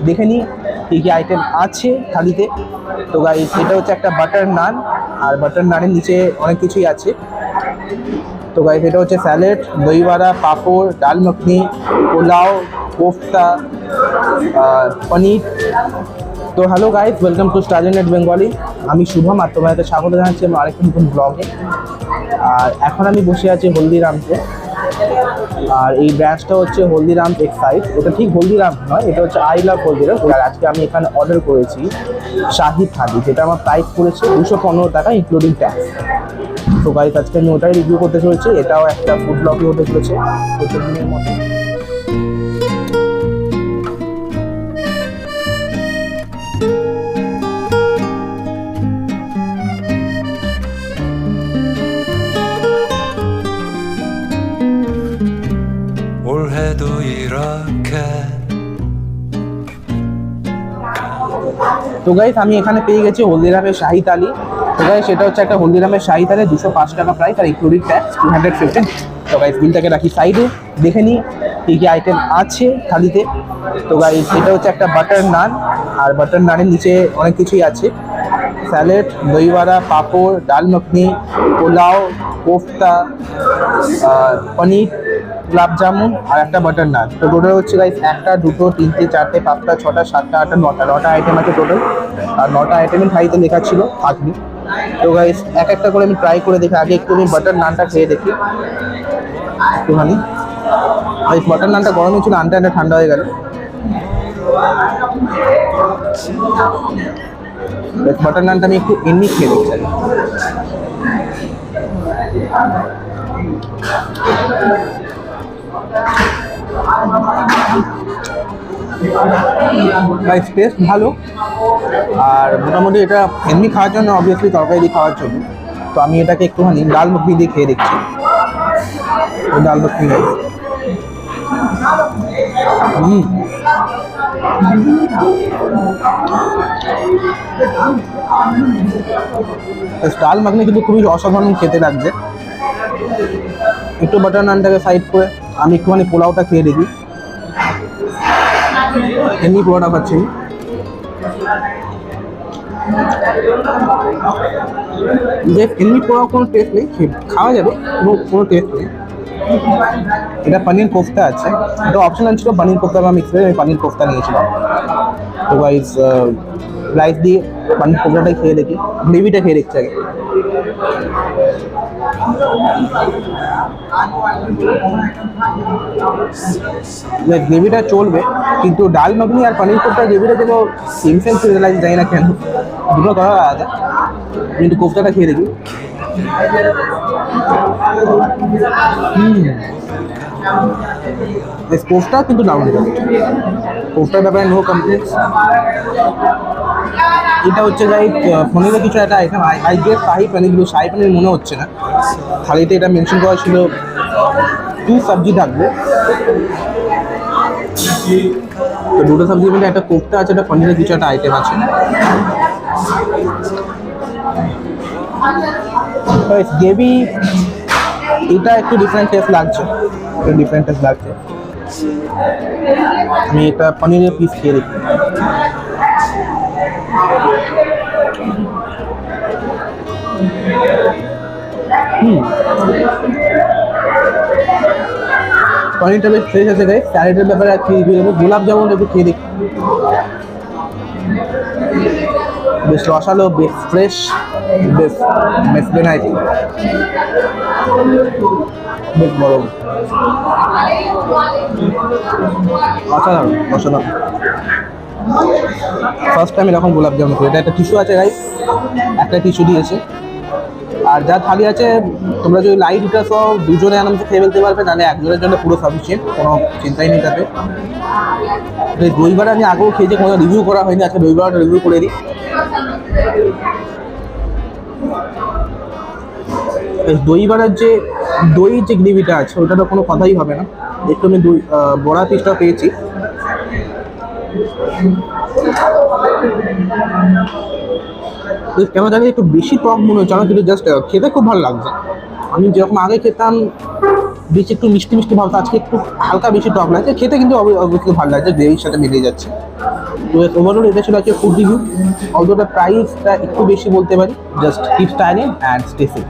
দেখে নিই কী কী আইটেম আছে থালিতে। তো গাইস এটা হচ্ছে একটা বাটার নান, আর বাটার নানের নিচে অনেক কিছুই আছে। তো গাইস এটা হচ্ছে স্যালাড, দই বড়া, পাঁপড়, ডাল মাখনি, পোলাও, কোফতা, পনির। তো hello guys, welcome to style net Bengali. আমি শুভম, আর তোমাদের স্বাগত জানাচ্ছি আমার আরেকটা নতুন ব্লগে। আর এখন আমি বসে আছি হলদিরামসে, আর এই ব্রাঞ্চটা হচ্ছে হলদিরামস এক্সাইড। এটা ঠিক হলদিরামস নয়, এটা হচ্ছে আই লাভ হলদিরাম। আর আজকে আমি এখানে অর্ডার করেছি শাহি থালি, যেটা আমার প্রাইস পড়েছে 215 টাকা ইনক্লুডিং ট্যাক্স। তো গাইস আজকে আমি ওটাই রিভিউ করতে চলেছি। এটাও একটা ফুড ব্লগই হতে চলেছে প্রতিদিনের মতো। 올해도 이렇게 তো গাইস আমি এখানে পেয়ে গেছি হলদিরামের শাহি থালি। তো গাইস সেটা হচ্ছে একটা হলদিরামের শাহি থালি, 205 টাকা প্রাইস, আর ইনক্লুডিং ট্যাক্স 215। তো গাইস বিলটাকে রাখি সাইডে, দেখে নিই কী কী আইটেম আছে থালিতে। তো গাইস এটা হচ্ছে একটা বাটার নান, আর বাটার নানের নিচে অনেক কিছুই আছে। স্যালাড, দই বড়া, পাঁপড়, ডাল মাখনি, পোলাও, কোফতা, পনির, গোলাপ জামুন, আর একটা বাটার নান। তো টোটাল হচ্ছে গাইস 1টা 2টো 3টে 4টে 5টা 6টা 7টা 8টা 9টা আইটেম আছে টোটাল। আর 9টা আইটেমের থালিতে লেখা ছিল থাকবি। তো গাইস এক একটা করে আমি ট্রাই করে দেখি। আগে একটু আমি বাটার নানটা খেয়ে দেখি একটুখানি। গাইস বাটার নানটা গরমই ছিল, আনতে আনতে ঠান্ডা হয়ে গেল। বাটার নানটা আমি একটু এমনি খেয়ে দেখতে চাই। গাইস টেস্ট ভালো, আর মোটামুটি এটা এমনি খাওয়ার জন্য, অবভিয়াসলি তরকারি দিয়ে খাওয়ার জন্য। তো আমি এটাকে একটুখানি ডাল মাখনি দিয়ে খেয়ে দেখছি। ডাল মাখনি গাইস, ডাল মাখনি কিন্তু খুবই অসাধারণ খেতে লাগছে। একটু বাটার নানটাকে সাইড করে আমি একটুখানি পোলাওটা খেয়ে দেখি। এমনি পোলাওটা খাচ্ছি, যে এমনি পোলাও কোনো টেস্ট নেই, খাওয়া যাবে, কোনো টেস্ট নেই। এটা পনির কোফতা আছে, এটা অপশনাল ছিল পনির কোফতা, আমি পনির কোফতা নিয়েছিলাম। তো গাইস রাইস দিয়ে পনির কোফতাটাই খেয়ে দেখি, গ্রেভিটা খেয়ে দেখছি আগে। গ্রেভিটা চলবে, কিন্তু ডাল মাখনি আর পনির কোফতা গ্রেভিটা যেন সেম রিয়েলাইজ যায় না কেন, দুটো করা আলাদা। কিন্তু কোফতাটা খেয়ে দেখি। কোফতা কিন্তু দারুণ, কোফতার ব্যাপারে নো কমপ্লেক্স। এটা হচ্ছে গাইস পনিরের কিছু একটা আইটেম, আই গেস শাহি পনির, কিন্তু শাহি পনির মনে হচ্ছে না। থালিতে এটা মেনশন করা ছিল 2 সবজি থাকবে। তো 2টো সবজির মধ্যে একটা কোফতা আছে, একটা পনিরের কিছু একটা আইটেম আছে। গ্রেভি এটা একটু ডিফারেন্ট টেস্ট লাগছে, আমি এটা পনিরের পিস খেয়ে দেখি। পনিরটা বেশ ফ্রেশ আছে গাইস। স্যালাডের ব্যাপারে আর কি রিভিউ দেবো, গোলাপ জামুন একটু খেয়ে দেখি। বেশ রসালো, বেশ ফ্রেশ, বেশ বানাইছি, বেশ গরম, অসাধারণ। ফার্স্ট টাইম এরকম গোলাপ জামুন। এটা একটা টিস্যু আছে গাইস, একটা টিস্যু দিয়েছে। আর যা থালি আছে, তোমরা যদি লাইট ইটার সহ দুজনে আরামসে খেয়ে ফেলতে পারবে, নাহলে একজনের জন্য পুরো সাফিসিয়েন্ট, কোনো চিন্তাই নেই তাতে। দই বড়া আমি আগেও খেয়েছি, কোনো রিভিউ করা হয়নি, আজকে দই বড়াটা রিভিউ করে দিই। দই বড়ার যে দই যে গ্রেভিটা আছে, ওটা তো কোনো কথাই হবে না। একটু আমি দই বড়া পিসটা পেয়েছি, কেন জানি একটু বেশি টক মনে হচ্ছে আমার, কিন্তু জাস্ট খেতে খুব ভালো লাগছে। আমি যেরকম আগে খেতাম বেশি একটু মিষ্টি ভাবতো, আজকে একটু হালকা বেশি টক লাগছে খেতে, কিন্তু অবশ্যই ভালো লাগছে, গ্রেভির সাথে মিলিয়ে যাচ্ছে। তো ওভারঅল এটা ছিল হচ্ছে ফুড রিভিউ। অলদো প্রাইসটা একটু বেশি বলতে পারি। Just keep styling and stay safe.